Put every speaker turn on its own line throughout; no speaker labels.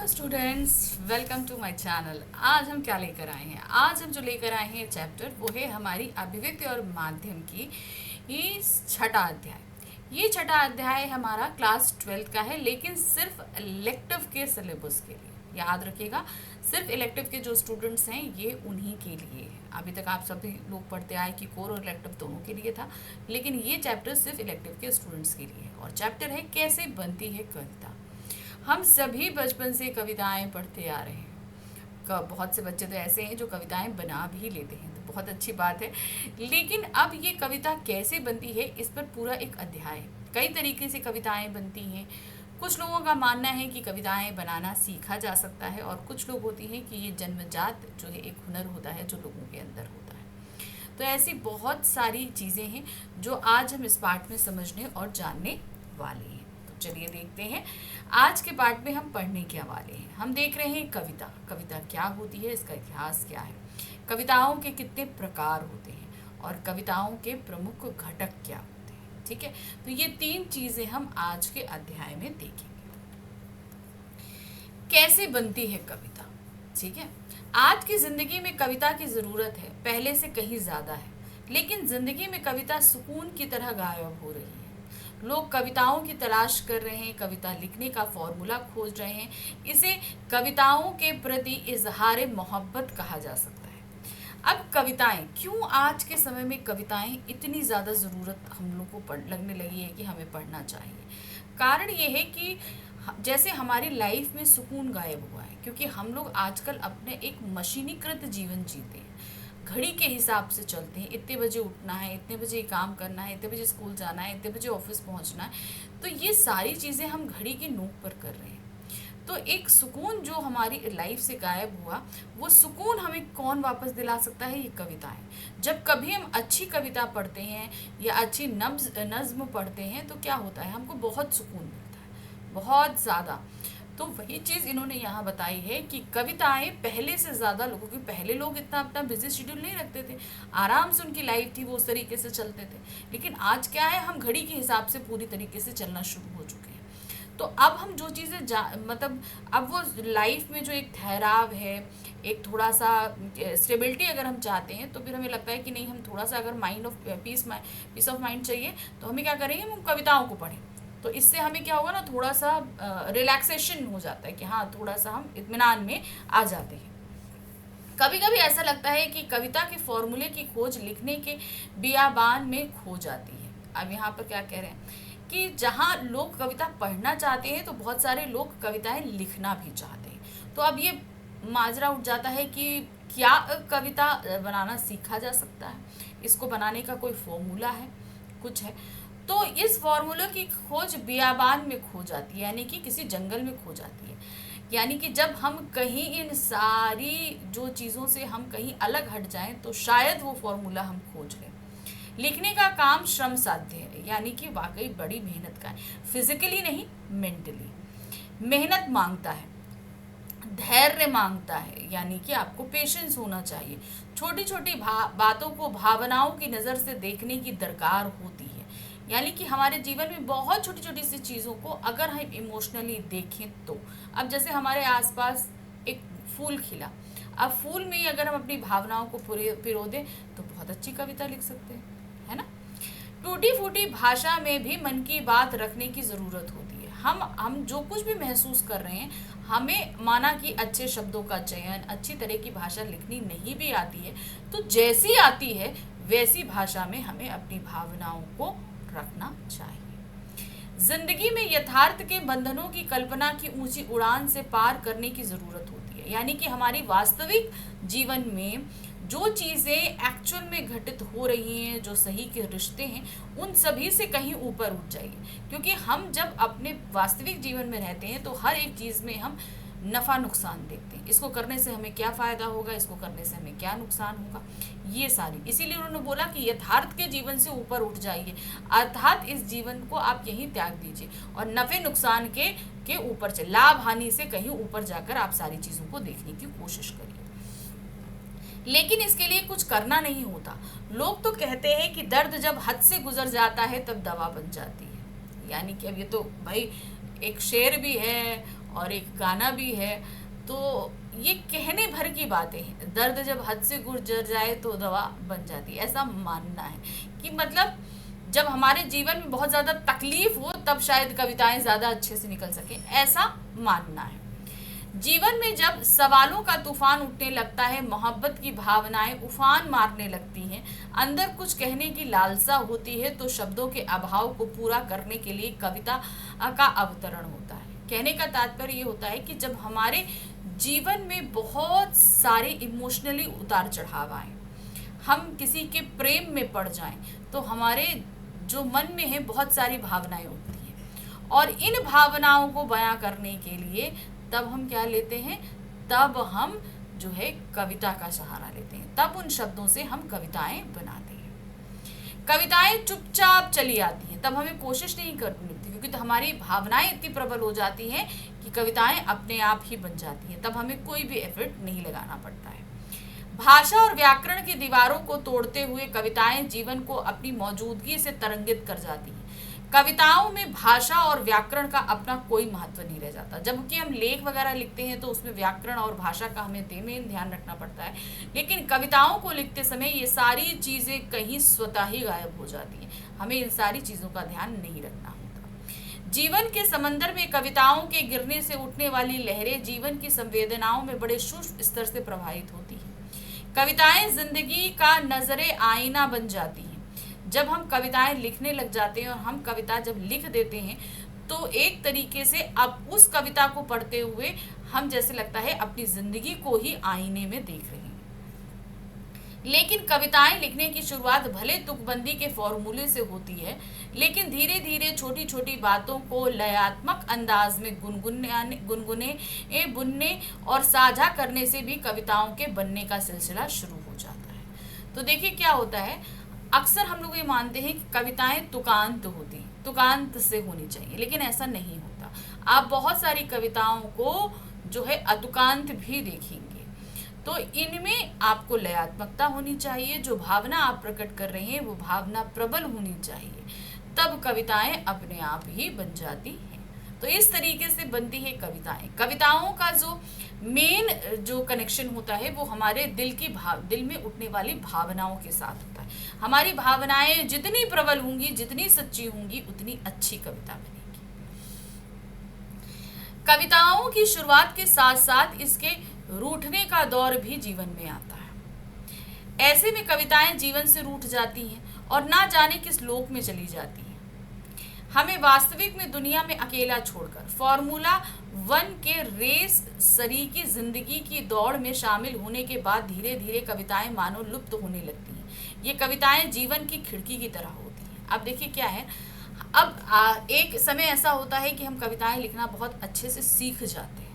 Hello students, welcome to my channel. आज हम क्या लेकर आए हैं? आज हम जो लेकर आए हैं चैप्टर वो है हमारी अभिव्यक्ति और माध्यम की ये छठा अध्याय। ये छठा अध्याय हमारा क्लास 12 का है, लेकिन सिर्फ इलेक्टिव के सिलेबस के लिए। याद रखिएगा, सिर्फ इलेक्टिव के जो स्टूडेंट्स हैं ये उन्हीं के लिए है। अभी तक आप सभी लोग पढ़ते आए कि कोर और इलेक्टिव दोनों के लिए था, लेकिन ये चैप्टर सिर्फ इलेक्टिव के स्टूडेंट्स के लिए है। और चैप्टर है कैसे बनती है कविता। हम सभी बचपन से कविताएं पढ़ते आ रहे हैं। बहुत से बच्चे तो ऐसे हैं जो कविताएं बना भी लेते हैं, तो बहुत अच्छी बात है। लेकिन अब ये कविता कैसे बनती है, इस पर पूरा एक अध्याय है। कई तरीके से कविताएं बनती हैं। कुछ लोगों का मानना है कि कविताएं बनाना सीखा जा सकता है, और कुछ लोग होती हैं कि ये जन्मजात जो है एक हुनर होता है जो लोगों के अंदर होता है। तो ऐसी बहुत सारी चीज़ें हैं जो आज हम इस पाठ में समझने और जानने वाले हैं। चलिए देखते हैं आज के पाठ में हम पढ़ने क्या वाले हैं। हम देख रहे हैं कविता। कविता क्या होती है, इसका इतिहास क्या है, कविताओं के कितने प्रकार होते हैं और कविताओं के प्रमुख घटक क्या होते हैं। ठीक है, तो ये तीन चीजें हम आज के अध्याय में देखेंगे। कैसे बनती है कविता। ठीक है, आज की जिंदगी में कविता की जरूरत है, पहले से कहीं ज्यादा है। लेकिन जिंदगी में कविता सुकून की तरह गायब हो रही है। लोग कविताओं की तलाश कर रहे हैं, कविता लिखने का फॉर्मूला खोज रहे हैं। इसे कविताओं के प्रति इजहार मोहब्बत कहा जा सकता है। अब कविताएं क्यों आज के समय में कविताएं इतनी ज़्यादा ज़रूरत हम लोग को लगने लगी है कि हमें पढ़ना चाहिए। कारण ये है कि जैसे हमारी लाइफ में सुकून गायब हुआ है, क्योंकि हम लोग आजकल अपने एक मशीनीकृत जीवन जीते हैं। घड़ी के हिसाब से चलते हैं, इतने बजे उठना है, इतने बजे काम करना है, इतने बजे स्कूल जाना है, इतने बजे ऑफिस पहुंचना है। तो ये सारी चीज़ें हम घड़ी की नोक पर कर रहे हैं। तो एक सुकून जो हमारी लाइफ से गायब हुआ, वो सुकून हमें कौन वापस दिला सकता है? ये कविताएं। जब कभी हम अच्छी कविता पढ़ते हैं या अच्छी नज्म पढ़ते हैं तो क्या होता है, हमको बहुत सुकून मिलता है, बहुत ज़्यादा। तो वही चीज़ इन्होंने यहाँ बताई है कि कविताएं पहले से ज़्यादा लोगों की, पहले लोग इतना अपना बिजी शेड्यूल नहीं रखते थे, आराम से उनकी लाइफ थी, वो उस तरीके से चलते थे। लेकिन आज क्या है, हम घड़ी के हिसाब से पूरी तरीके से चलना शुरू हो चुके हैं। तो अब हम जो चीज़ें मतलब अब वो लाइफ में जो एक ठहराव है, एक थोड़ा सा स्टेबिलिटी अगर हम चाहते हैं, तो फिर हमें लगता है कि नहीं, हम थोड़ा सा अगर पीस ऑफ माइंड चाहिए तो हमें क्या करेंगे, हम कविताओं को पढ़ें। तो इससे हमें क्या होगा ना, थोड़ा सा रिलैक्सेशन हो जाता है कि हाँ, थोड़ा सा हम इत्मीनान में आ जाते हैं। कभी कभी ऐसा लगता है कि कविता के फॉर्मूले की खोज लिखने के बियाबान में खो जाती है। अब यहाँ पर क्या कह रहे हैं कि जहाँ लोग कविता पढ़ना चाहते हैं तो बहुत सारे लोग कविताएं लिखना भी चाहते हैं। तो अब ये माजरा उठ जाता है कि क्या कविता बनाना सीखा जा सकता है, इसको बनाने का कोई फॉर्मूला है, कुछ है। तो इस फॉर्मूले की खोज बियाबान में खो जाती है, यानी कि किसी जंगल में खो जाती है। यानी कि जब हम कहीं इन सारी जो चीज़ों से हम कहीं अलग हट जाएं तो शायद वो फॉर्मूला हम खोज लें। लिखने का काम श्रम साध्य है, यानी कि वाकई बड़ी मेहनत का है। फिजिकली नहीं, मेंटली मेहनत मांगता है, धैर्य मांगता है, यानी कि आपको पेशेंस होना चाहिए। छोटी छोटी बातों को भावनाओं की नज़र से देखने की दरकार होती है। यानी कि हमारे जीवन में बहुत छोटी छोटी सी चीज़ों को अगर हम इमोशनली देखें तो, अब जैसे हमारे आसपास एक फूल खिला, अब फूल में ही अगर हम अपनी भावनाओं को पिरो दें तो बहुत अच्छी कविता लिख सकते हैं, है ना। टूटी फूटी भाषा में भी मन की बात रखने की ज़रूरत होती है। हम जो कुछ भी महसूस कर रहे हैं, हमें माना कि अच्छे शब्दों का चयन, अच्छी तरह की भाषा लिखनी नहीं भी आती है, तो जैसी आती है वैसी भाषा में हमें अपनी भावनाओं को रखना चाहिए। जिंदगी में यथार्थ के बंधनों की कल्पना की ऊंची उड़ान से पार करने की ज़रूरत होती है। यानी कि हमारी वास्तविक जीवन में जो चीज़ें एक्चुअल में घटित हो रही हैं, जो सही के रिश्ते हैं, उन सभी से कहीं ऊपर उठ जाइए। क्योंकि हम जब अपने वास्तविक जीवन में रहते हैं तो हर एक चीज़ में हम नफ़ा नुकसान देखते हैं। इसको करने से हमें क्या फ़ायदा होगा, इसको करने से हमें क्या नुकसान होगा, ये सारी। इसीलिए उन्होंने बोला कि यथार्थ के जीवन से ऊपर उठ जाइए, अर्थात इस जीवन को आप यहीं त्याग दीजिए और नफ़े नुकसान के ऊपर से, लाभ हानि से कहीं ऊपर जाकर आप सारी चीज़ों को देखने की कोशिश करिए। लेकिन इसके लिए कुछ करना नहीं होता। लोग तो कहते हैं कि दर्द जब हद से गुजर जाता है तब दवा बन जाती है। यानी कि अब ये तो भाई एक शेर भी है और एक गाना भी है। तो ये कहने भर की बातें हैं, दर्द जब हद से गुजर जाए तो दवा बन जाती है, ऐसा मानना है कि मतलब जब हमारे जीवन में बहुत ज़्यादा तकलीफ हो तब शायद कविताएं ज़्यादा अच्छे से निकल सके, ऐसा मानना है। जीवन में जब सवालों का तूफान उठने लगता है, मोहब्बत की भावनाएं उफान मारने लगती हैं, अंदर कुछ कहने की लालसा होती है, तो शब्दों के अभाव को पूरा करने के लिए कविता का अवतरण होता है। कहने का तात्पर्य ये होता है कि जब हमारे जीवन में बहुत सारे इमोशनली उतार चढ़ाव आए, हम किसी के प्रेम में पड़ जाएं, तो हमारे जो मन में है बहुत सारी भावनाएं उठती हैं, और इन भावनाओं को बयां करने के लिए तब हम क्या लेते हैं, तब हम जो है कविता का सहारा लेते हैं, तब उन शब्दों से हम कविताएं बनाते हैं। कविताएं चुपचाप चली आती हैं, तब हमें कोशिश नहीं करनी पड़ती, क्योंकि तो हमारी भावनाएं इतनी प्रबल हो जाती हैं कि कविताएं अपने आप ही बन जाती हैं, तब हमें कोई भी एफर्ट नहीं लगाना पड़ता है। भाषा और व्याकरण की दीवारों को तोड़ते हुए कविताएं जीवन को अपनी मौजूदगी से तरंगित कर जाती हैं। कविताओं में भाषा और व्याकरण का अपना कोई महत्व नहीं रह जाता। जबकि हम लेख वगैरह लिखते हैं तो उसमें व्याकरण और भाषा का हमें में ध्यान रखना पड़ता है, लेकिन कविताओं को लिखते समय ये सारी चीज़ें कहीं स्वतः ही गायब हो जाती हैं, हमें इन सारी चीज़ों का ध्यान नहीं रखना होता। जीवन के समंदर में कविताओं के गिरने से उठने वाली लहरें जीवन की संवेदनाओं में बड़े सूक्ष्म स्तर से प्रभावित होती हैं। कविताएं जिंदगी का नजरे आईना बन जाती हैं। जब हम कविताएं लिखने लग जाते हैं और हम कविता जब लिख देते हैं तो एक तरीके से अब उस कविता को पढ़ते हुए हम जैसे लगता है अपनी जिंदगी को ही आईने में देख रहे हैं। लेकिन कविताएं लिखने की शुरुआत भले तुकबंदी के फॉर्मूले से होती है, लेकिन धीरे धीरे छोटी छोटी बातों को लयात्मक अंदाज में गुनगुने बुनने और साझा करने से भी कविताओं के बनने का सिलसिला शुरू हो जाता है। तो देखिए क्या होता है, अक्सर हम लोग ये मानते हैं कि कविताएं तुकांत होती हैं, तुकांत से होनी चाहिए, लेकिन ऐसा नहीं होता। आप बहुत सारी कविताओं को जो है अतुकांत भी देखेंगे। तो इनमें आपको लयात्मकता होनी चाहिए, जो भावना आप प्रकट कर रहे हैं वो भावना प्रबल होनी चाहिए, तब कविताएं अपने आप ही बन जाती हैं। तो इस तरीके से बनती है कविताएं। कविताओं का जो मेन जो कनेक्शन होता है वो हमारे दिल में उठने वाली भावनाओं के साथ होता है। हमारी भावनाएं जितनी प्रबल होंगी, जितनी सच्ची होंगी, उतनी अच्छी कविता बनेगी। कविताओं की शुरुआत के साथ साथ इसके रूठने का दौर भी जीवन में आता है। ऐसे में कविताएं जीवन से रूठ जाती हैं और ना जाने किस लोक में चली जाती हैं। हमें वास्तविक में दुनिया में अकेला छोड़कर फॉर्मूला 1 के रेस सरीकी जिंदगी की दौड़ में शामिल होने के बाद धीरे धीरे कविताएं मानो लुप्त होने लगती हैं। ये कविताएं जीवन की खिड़की की तरह होती हैं। अब देखिए क्या है, अब एक समय ऐसा होता है कि हम कविताएं लिखना बहुत अच्छे से सीख जाते हैं,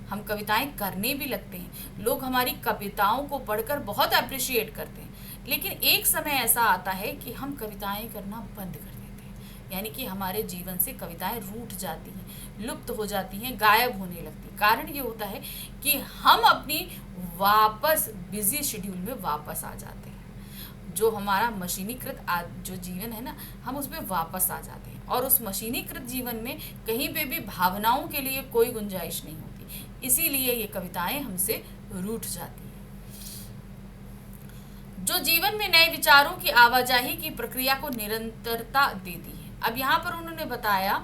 हम कविताएं करने भी लगते हैं, लोग हमारी कविताओं को पढ़कर बहुत अप्रिशिएट करते हैं। लेकिन एक समय ऐसा आता है कि हम कविताएं करना बंद कर देते हैं, यानी कि हमारे जीवन से कविताएं रूठ जाती हैं, लुप्त हो जाती हैं, गायब होने लगती हैं। कारण ये होता है कि हम अपनी वापस बिजी शेड्यूल में वापस आ जाते हैं। जो हमारा मशीनीकृत जो जीवन है ना, हम उसमें वापस आ जाते हैं, और उस मशीनीकृत जीवन में कहीं पे भी भावनाओं के लिए कोई गुंजाइश नहीं होती। इसीलिए ये कविताएं हमसे रूठ जाती हैं। जो जीवन में नए विचारों की आवाजाही की प्रक्रिया को निरंतरता देती है। अब यहाँ पर उन्होंने बताया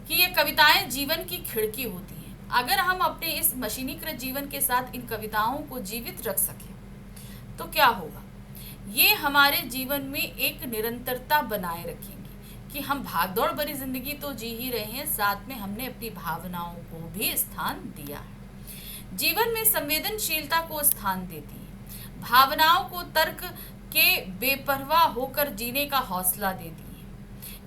कि ये कविताएं जीवन की खिड़की होती हैं। अगर हम अपने इस मशीनीकृत जीवन के साथ इन कविताओं को जीवित रख सकें तो क्या होगा, ये हमारे जीवन में एक निरंतरता बनाए रखेंगे कि हम भागदौड़ भरी जिंदगी तो जी ही रहे हैं, साथ में हमने अपनी भावनाओं को भी स्थान दिया है। जीवन में संवेदनशीलता को स्थान देती है, भावनाओं को तर्क के बेपरवाह होकर जीने का हौसला देती है।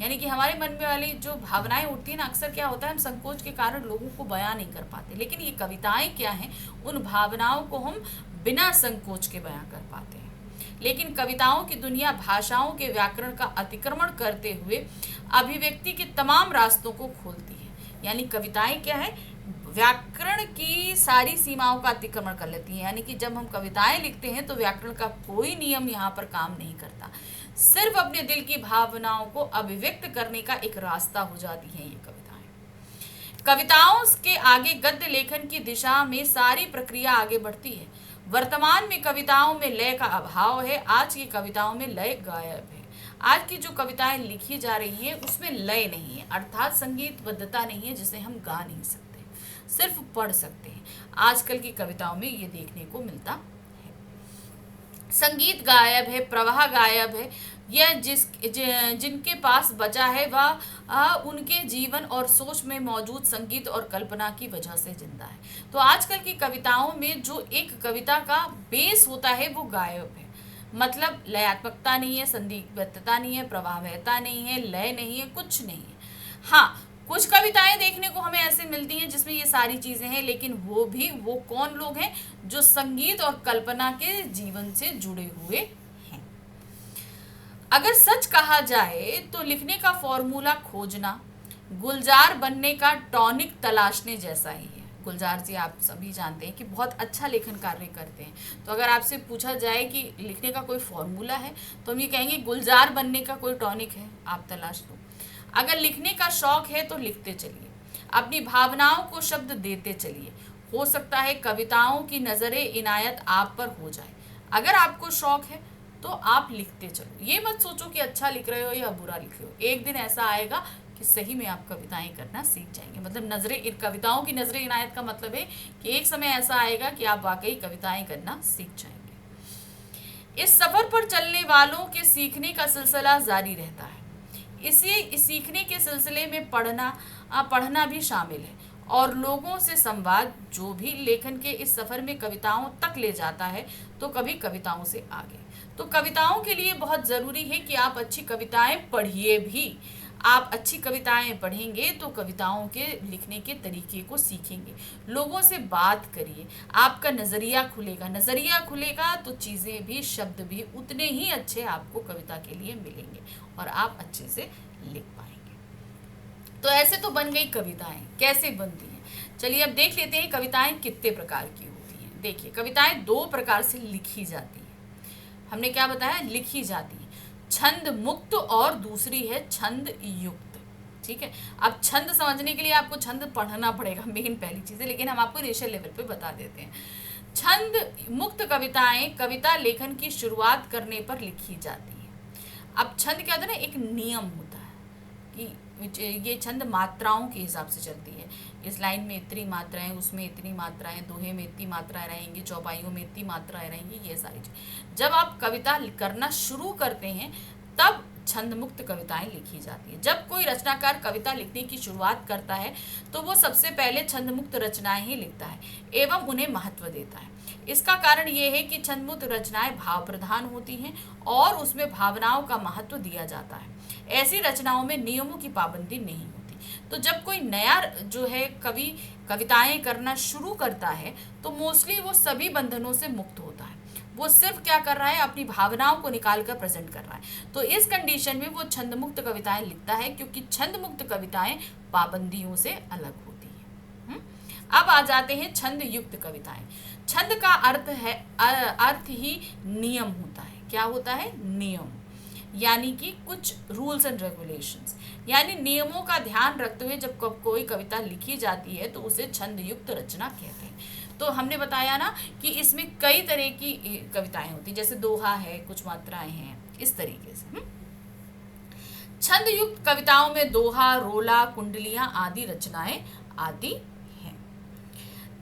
यानी कि हमारे मन में वाली जो भावनाएं उठती हैं ना, अक्सर क्या होता है हम संकोच के कारण लोगों को बयां नहीं कर पाते, लेकिन ये कविताएं क्या हैं, उन भावनाओं को हम बिना संकोच के बयां कर पाते हैं। लेकिन कविताओं की दुनिया भाषाओं के व्याकरण का अतिक्रमण करते हुए अभिव्यक्ति के तमाम रास्तों को खोलती है। यानी कविताएं क्या है, व्याकरण की सारी सीमाओं का अतिक्रमण कर लेती हैं। यानी कि जब हम कविताएं लिखते हैं तो व्याकरण का कोई नियम यहाँ पर काम नहीं करता, सिर्फ अपने दिल की भावनाओं को अभिव्यक्त करने का एक रास्ता हो जाती हैं ये कविताएं। कविताओं के आगे गद्य लेखन की दिशा में सारी प्रक्रिया आगे बढ़ती है। वर्तमान में कविताओं में लय का अभाव है, आज की कविताओं में लय गायब है। आज की जो कविताएं लिखी जा रही हैं उसमें लय नहीं है, अर्थात संगीतबद्धता नहीं है, जिसे हम गा नहीं सकते, सिर्फ पढ़ सकते हैं। आजकल की कविताओं में ये देखने को मिलता है। संगीत गायब है, प्रवाह गायब है। यह जिनके पास बचा है वह उनके जीवन और सोच में मौजूद संगीत और कल्पना की वजह से जिंदा है। तो आजकल की कविताओं में जो एक कविता का बेस होता है वो गायब है। मतलब लयात्मकता नहीं है, संदिग्धता नहीं है, प्रवाहता नहीं है, लय नहीं है, कुछ नहीं है। हाँ, कुछ कविताएं देखने को हमें ऐसे मिलती हैं जिसमें ये सारी चीजें हैं, लेकिन वो कौन लोग हैं? जो संगीत और कल्पना के जीवन से जुड़े हुए हैं। अगर सच कहा जाए तो लिखने का फॉर्मूला खोजना गुलजार बनने का टॉनिक तलाशने जैसा ही है। गुलजार जी आप सभी जानते हैं कि बहुत अच्छा लेखन कार्य करते हैं। तो अगर आपसे पूछा जाए कि लिखने का कोई फॉर्मूला है तो हम ये कहेंगे गुलजार बनने का कोई टॉनिक है, आप तलाश लो। अगर लिखने का शौक है तो लिखते चलिए, अपनी भावनाओं को शब्द देते चलिए। हो सकता है कविताओं की नज़रे इनायत आप पर हो जाए। अगर आपको शौक है तो आप लिखते चलो। ये मत सोचो कि अच्छा लिख रहे हो या बुरा लिख रहे हो। एक दिन ऐसा आएगा कि सही में आप कविताएं करना सीख जाएंगे। मतलब कविताओं की नज़रे इनायत का मतलब है कि एक समय ऐसा आएगा कि आप वाकई कविताएं करना सीख जाएंगे। इस सफ़र पर चलने वालों के सीखने का सिलसिला जारी रहता है। इस सीखने के सिलसिले में पढ़ना भी शामिल है और लोगों से संवाद, जो भी लेखन के इस सफ़र में कविताओं तक ले जाता है तो कभी कविताओं से आगे। तो कविताओं के लिए बहुत ज़रूरी है कि आप अच्छी कविताएं पढ़िए भी। आप अच्छी कविताएं पढ़ेंगे तो कविताओं के लिखने के तरीके को सीखेंगे। लोगों से बात करिए, आपका नज़रिया खुलेगा तो चीज़ें भी, शब्द भी उतने ही अच्छे आपको कविता के लिए मिलेंगे और आप अच्छे से लिख पाएंगे। तो ऐसे तो बन गई कविताएं। कैसे बनती हैं? चलिए अब देख लेते हैं कविताएं कितने प्रकार की होती हैं। देखिए, कविताएं दो प्रकार से लिखी जाती हैं। हमने क्या बताया? लिखी जाती है छंद मुक्त और दूसरी है छंद युक्त। ठीक है, अब छंद समझने के लिए आपको छंद पढ़ना पड़ेगा, मेन पहली चीज़ है, लेकिन हम आपको इनिशियल लेवल पे बता देते हैं। छंद मुक्त कविताएं कविता लेखन की शुरुआत करने पर लिखी जाती हैं। अब छंद क्या होता है ना, एक नियम होता है कि ये छंद मात्राओं के हिसाब से चलती है। इस लाइन में इतनी मात्राएं, उसमें इतनी मात्राएं, दोहे में इतनी मात्राएं रहेंगी, चौपाइयों में इतनी मात्राएं रहेंगी, ये सारी चीज़। जब आप कविता करना शुरू करते हैं तब छंद मुक्त कविताएं लिखी जाती है। जब कोई रचनाकार कविता लिखने की शुरुआत करता है तो वो सबसे पहले छंद मुक्त रचनाएं ही लिखता है एवं उन्हें महत्व देता है। इसका कारण ये है कि छंद मुक्त रचनाएं भाव प्रधान होती हैं और उसमें भावनाओं का महत्व दिया जाता है। ऐसी रचनाओं में नियमों की पाबंदी नहीं होती। तो जब कोई नया जो है कवि कविताएं करना शुरू करता है तो मोस्टली वो सभी बंधनों से मुक्त होता है। वो सिर्फ क्या कर रहा है, अपनी भावनाओं को निकाल कर प्रेजेंट कर रहा है। तो इस कंडीशन में वो छंद मुक्त कविताएं लिखता है, क्योंकि छंद मुक्त कविताएं पाबंदियों से अलग होती है। अब आ जाते हैं छंद युक्त कविताएं। छंद का अर्थ ही नियम होता है। क्या होता है? नियम, यानी कि कुछ रूल्स एंड रेगुलेशंस, यानी नियमों का ध्यान रखते हुए जब कोई कविता लिखी जाती है तो उसे छंद युक्त रचना कहते हैं। तो हमने बताया ना कि इसमें कई तरह की कविताएं होती हैं, जैसे दोहा है, कुछ मात्राएं हैं, इस तरीके से। छंद युक्त कविताओं में दोहा, रोला, कुंडलियां आदि रचनाएं आदि हैं।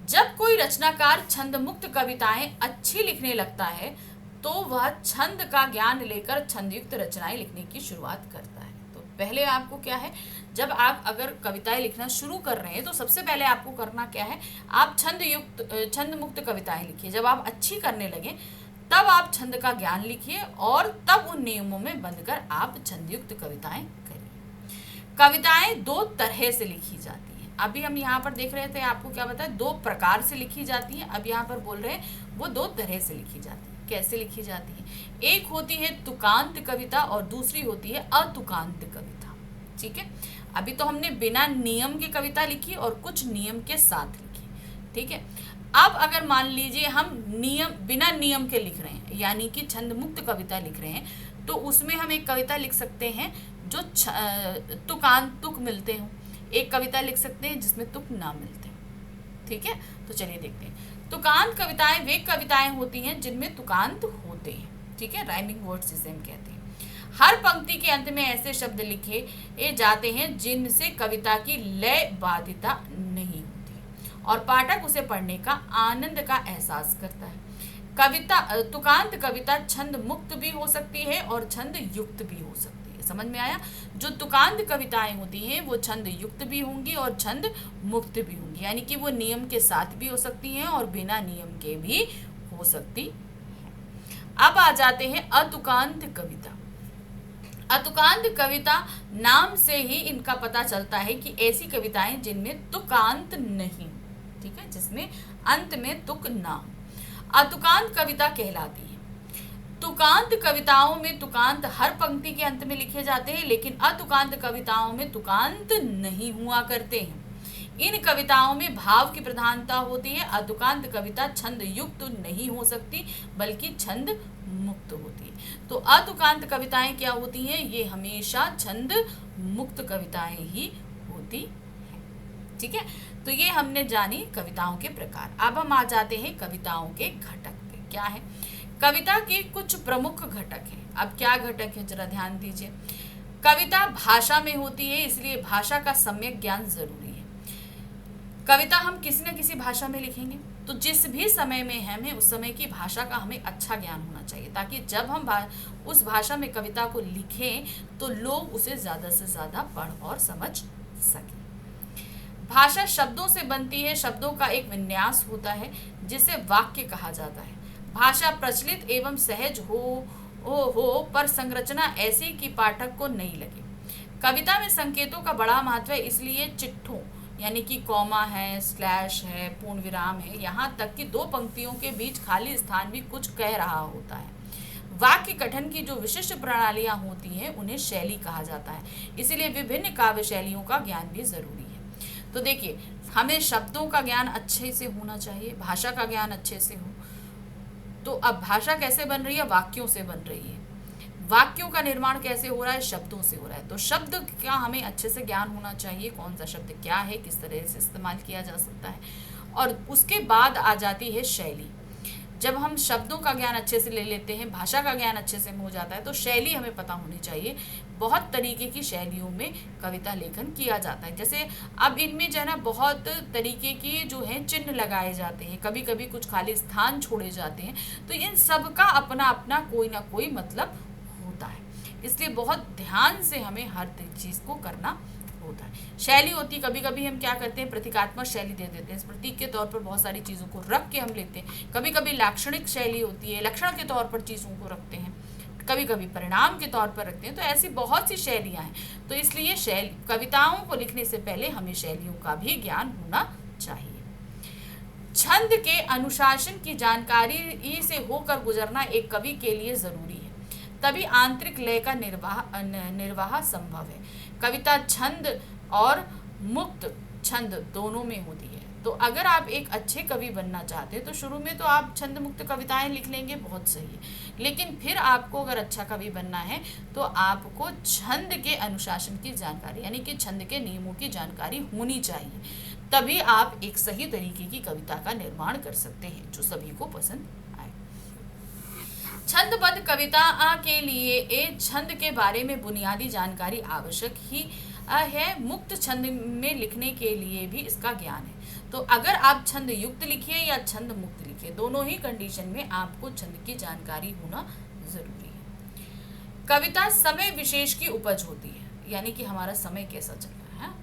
जब कोई रचनाकार छंद मुक्त कविताएं अच्छी लिखने लगता है तो वह छंद का ज्ञान लेकर छंदयुक्त रचनाएं लिखने की शुरुआत करता है। तो पहले आपको क्या है, जब आप अगर कविताएं लिखना शुरू कर रहे हैं तो सबसे पहले आपको करना क्या है, आप छंद मुक्त कविताएं लिखिए। जब आप अच्छी करने लगे तब आप छंद का ज्ञान लिखिए और तब उन नियमों में बंधकर आप छंदयुक्त कविताएं करिए। कविताएं दो तरह से लिखी जाती हैं। अभी हम यहाँ पर देख रहे थे, आपको क्या बताया, दो प्रकार से लिखी जाती हैं। अब यहाँ पर बोल रहे हैं वो दो तरह से लिखी जाती है। कैसे लिखी जाती है? एक होती है तुकांत कविता और दूसरी होती है अतुकांत कविता। ठीक है, अभी तो हमने बिना नियम की कविता लिखी और कुछ नियम के साथ लिखी। ठीक है, अब अगर मान लीजिए हम बिना नियम के लिख रहे हैं, यानी कि छंद मुक्त कविता लिख रहे हैं, तो उसमें हम एक कविता लिख सकते हैं जो तुकांत तुक मिलते हो। एक कविता लिख सकते हैं जिसमें तुक ना मिलते हैं। ठीक है, तो चलिए देखते हैं। तुकांत कविताएं वे कविताएं होती हैं जिनमें तुकांत होते हैं। ठीक है, राइमिंग वर्ड्स जिसे हम कहते हैं। हर पंक्ति के अंत में ऐसे शब्द लिखे जाते हैं जिनसे कविता की लय बाधिता नहीं होती और पाठक उसे पढ़ने का आनंद का एहसास करता है। कविता तुकांत कविता छंद मुक्त भी हो सकती है और छंद युक्त भी हो सकती है। समझ में आया? जो तुकांत कविताएं होती हैं वो छंद युक्त भी होंगी और छंद मुक्त भी होंगी, यानी कि वो नियम के साथ भी हो सकती हैं और बिना नियम के भी हो सकती है। अब आ जाते हैं अतुकांत कविता। अतुकांत कविता नाम से ही इनका पता चलता है कि ऐसी कविताएं जिनमें तुकांत नहीं, ठीक है, जिसमें अंत में तुक ना हो, अतुकांत कविता कहलाती है। तुकांत कविताओं में तुकांत हर पंक्ति के अंत में लिखे जाते हैं, लेकिन अतुकांत कविताओं में तुकांत नहीं हुआ करते हैं। इन कविताओं में भाव की प्रधानता होती है। अतुकांत कविता छंद युक्त नहीं हो सकती बल्कि छंद मुक्त होती है। तो अतुकांत कविताएं क्या होती हैं? ये हमेशा छंद मुक्त कविताएं ही होती हैं। ठीक है, तो ये हमने जानी कविताओं के प्रकार। अब हम आ जाते हैं कविताओं के घटक पे। क्या है? कविता के कुछ प्रमुख घटक हैं। अब क्या घटक है, जरा ध्यान दीजिए। कविता भाषा में होती है, इसलिए भाषा का सम्यक ज्ञान जरूरी है। कविता हम किसी न किसी भाषा में लिखेंगे, तो जिस भी समय में हमें उस समय की भाषा का हमें अच्छा ज्ञान होना चाहिए, ताकि जब हम उस भाषा में कविता को लिखें तो लोग उसे ज़्यादा से ज़्यादा पढ़ और समझ सकें। भाषा शब्दों से बनती है। शब्दों का एक विन्यास होता है जिसे वाक्य कहा जाता है। भाषा प्रचलित एवं सहज हो पर संरचना ऐसी कि पाठक को नहीं लगे। कविता में संकेतों का बड़ा महत्व है, इसलिए चिट्ठों यानी कि कॉमा है, स्लैश है, पूर्ण विराम है, यहाँ तक कि दो पंक्तियों के बीच खाली स्थान भी कुछ कह रहा होता है। वाक्य गठन की जो विशिष्ट प्रणालियाँ होती हैं उन्हें शैली कहा जाता है, इसीलिए विभिन्न काव्य शैलियों का ज्ञान भी जरूरी है। तो देखिए, हमें शब्दों का ज्ञान अच्छे से होना चाहिए, भाषा का ज्ञान अच्छे से हो। तो अब भाषा कैसे बन रही है? वाक्यों से बन रही है। वाक्यों का निर्माण कैसे हो रहा है? शब्दों से हो रहा है। तो शब्द का हमें अच्छे से ज्ञान होना चाहिए, कौन सा शब्द क्या है, किस तरह से इस्तेमाल किया जा सकता है। और उसके बाद आ जाती है शैली। जब हम शब्दों का ज्ञान अच्छे से ले लेते हैं, भाषा का ज्ञान अच्छे से हो जाता है, तो शैली हमें पता होनी चाहिए। बहुत तरीके की शैलियों में कविता लेखन किया जाता है। जैसे अब इनमें जो है ना, बहुत तरीके के जो है चिन्ह लगाए जाते हैं, कभी कभी कुछ खाली स्थान छोड़े जाते हैं। तो इन सब का अपना अपना कोई ना कोई मतलब होता है, इसलिए बहुत ध्यान से हमें हर चीज़ को करना होता है। शैली होती, कभी कभी हम क्या करते हैं, प्रतीकात्मक शैली दे देते हैं, प्रतीक के तौर पर बहुत सारी चीज़ों को रख के हम लेते हैं। कभी कभी लाक्षणिक शैली होती है, लक्षण के तौर पर चीज़ों को रखते हैं, कभी कभी परिणाम के तौर पर रखते हैं। तो ऐसी बहुत सी शैलियाँ हैं। तो इसलिए कविताओं को लिखने से पहले हमें शैलियों का भी ज्ञान होना चाहिए। छंद के अनुशासन की जानकारी से होकर गुजरना एक कवि के लिए जरूरी है, तभी आंतरिक लय का निर्वाह संभव है। कविता छंद और मुक्त छंद दोनों में होती है। तो अगर आप एक अच्छे कवि बनना चाहते हैं तो शुरू में तो आप छंद मुक्त कविताएं लिख लेंगे, बहुत सही है। लेकिन फिर आपको अगर अच्छा कवि बनना है तो आपको छंद के अनुशासन की जानकारी यानी कि छंद के नियमों की जानकारी होनी चाहिए, तभी आप एक सही तरीके की कविता का निर्माण कर सकते हैं जो सभी को पसंद आए। छंदबद्ध कविता के लिए छंद के बारे में बुनियादी जानकारी आवश्यक ही है। मुक्त छंद में लिखने के लिए भी इसका ज्ञान है। तो अगर आप छंद युक्त लिखिए या छंद मुक्त लिखिए, दोनों ही कंडीशन में आपको छंद की जानकारी होना जरूरी है। कविता समय विशेष की उपज होती है, यानी कि हमारा समय कैसा चल रहा है,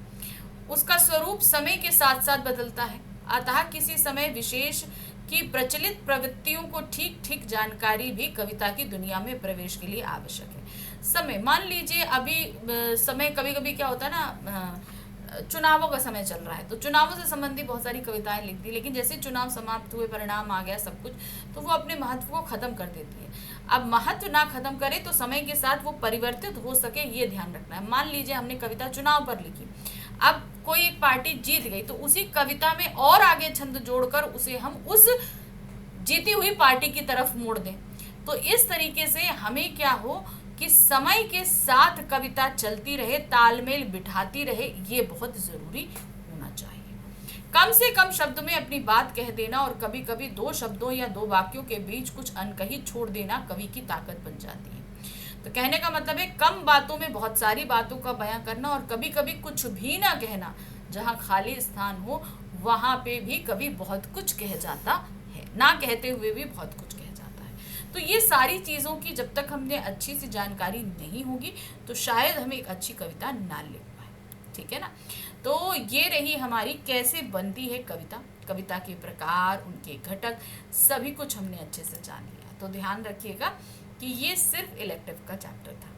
उसका स्वरूप समय के साथ साथ बदलता है। अतः किसी समय विशेष की प्रचलित प्रवृत्तियों को ठीक ठीक जानकारी भी कविता की दुनिया में प्रवेश के लिए आवश्यक है। समय, मान लीजिए अभी समय, कभी कभी क्या होता है ना, चुनावों का समय चल रहा है तो चुनावों से संबंधी बहुत सारी कविताएं लिखती है, लेकिन जैसे चुनाव समाप्त हुए, परिणाम आ गया, सब कुछ, तो वो अपने महत्व को खत्म कर देती है। अब महत्व ना खत्म करे तो समय के साथ वो परिवर्तित हो सके, ये ध्यान रखना है। मान लीजिए हमने कविता चुनाव पर लिखी, अब कोई एक पार्टी जीत गई तो उसी कविता में और आगे छंद जोड़कर उसे हम उस जीती हुई पार्टी की तरफ मोड़ दें। तो इस तरीके से हमें क्या हो, कि समय के साथ कविता चलती रहे, तालमेल बिठाती रहे, ये बहुत जरूरी होना चाहिए। कम से कम शब्द में अपनी बात कह देना और कभी कभी 2 शब्दों या 2 वाक्यों के बीच कुछ अनकही छोड़ देना कवि की ताकत बन जाती है। तो कहने का मतलब है कम बातों में बहुत सारी बातों का बयां करना और कभी कभी कुछ भी ना कहना, जहां खाली स्थान हो वहां पे भी कवि बहुत कुछ कह जाता है, ना कहते हुए भी बहुत कुछ कह जाता है। तो ये सारी चीज़ों की जब तक हमने अच्छी सी जानकारी नहीं होगी तो शायद हम एक अच्छी कविता ना लिख पाए, ठीक है ना। तो ये रही हमारी कैसे बनती है कविता, कविता के प्रकार, उनके घटक, सभी कुछ हमने अच्छे से जान लिया। तो ध्यान रखिएगा कि ये सिर्फ इलेक्टिव का चैप्टर था।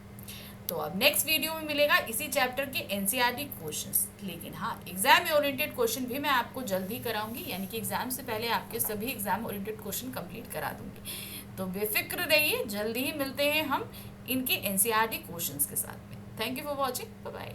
तो अब नेक्स्ट वीडियो में मिलेगा इसी चैप्टर के एनसीईआरटी क्वेश्चंस। लेकिन हाँ, एग्जाम ओरिएंटेड क्वेश्चन भी मैं आपको जल्द ही कराऊंगी, यानी कि एग्जाम से पहले आपके सभी एग्जाम ओरिएंटेड क्वेश्चन कंप्लीट करा दूंगी। तो बेफिक्र रहिए, जल्दी ही मिलते हैं हम इनके एनसीईआरटी क्वेश्चंस के साथ में। Thank you for watching, bye bye.